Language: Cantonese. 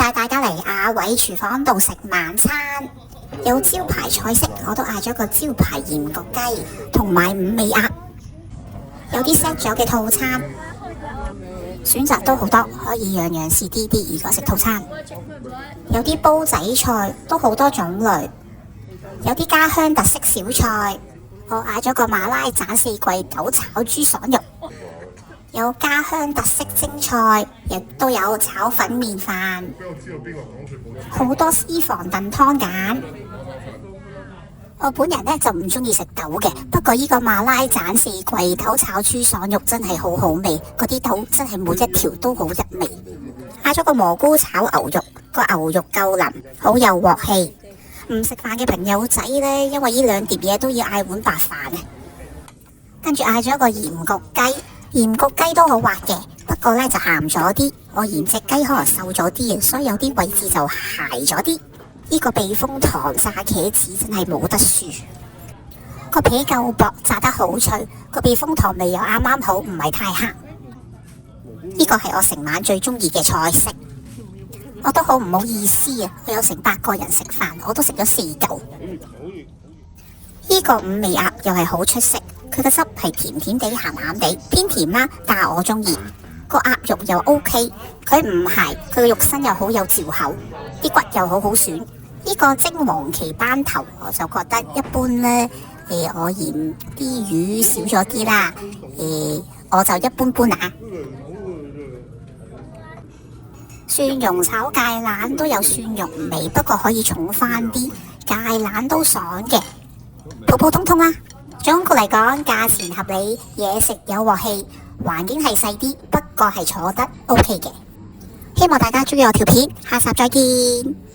帶大家嚟阿偉廚房度食晚餐，有招牌菜式，我都嗌咗個招牌鹽焗雞同埋五味鴨，有啲 set 咗嘅套餐，選擇都好多，可以樣樣試啲啲。如果食套餐，有啲煲仔菜都好多種類，有啲家鄉特色小菜，我嗌咗個馬拉盞四季豆炒豬爽肉，有家鄉特色蒸菜，亦都有炒粉麵飯，好多私房燉湯揀。我本人呢就唔中意食豆嘅，不過呢個馬拉盞四季豆炒豬爽肉真係好好味，嗰啲豆真係每一條都好入味。嗌咗個蘑菇炒牛肉，個牛肉夠腍，好有鑊氣。唔食飯嘅朋友仔呢，因為呢兩碟嘢都要嗌碗白飯啊。跟住嗌咗一個鹽焗雞，鹽焗雞都好滑嘅，不過呢就鹹咗啲。我嫌隻雞可能瘦咗啲，所以有啲位置就鞋咗啲。呢個避風塘炸茄子真係冇得輸，個皮夠薄，炸得好脆，個避風塘味又啱啱好，唔係太黑。呢個係我成晚最中意嘅菜式。我都好唔好意思啊，我有成8個人食飯，我都食咗4嚿。呢個五味鴨又係好出色，佢個汁係甜甜地、鹹鹹地，偏甜啦，但係我中意。個鴨肉又 OK，佢唔係，佢個肉身又好有嚼口，啲骨又好好選。呢個蒸黃芪斑頭我就覺得一般呢，我嫌啲魚少咗啲啦，我就一般般啊。蒜蓉炒芥蘭都有蒜蓉味，不過可以重翻啲，芥蘭都爽嘅，普普通通啦。總括嚟講，價錢合理，嘢食有鑊氣，環境係細啲，不過係坐得 OK 嘅。希望大家中意我條片，下集再見。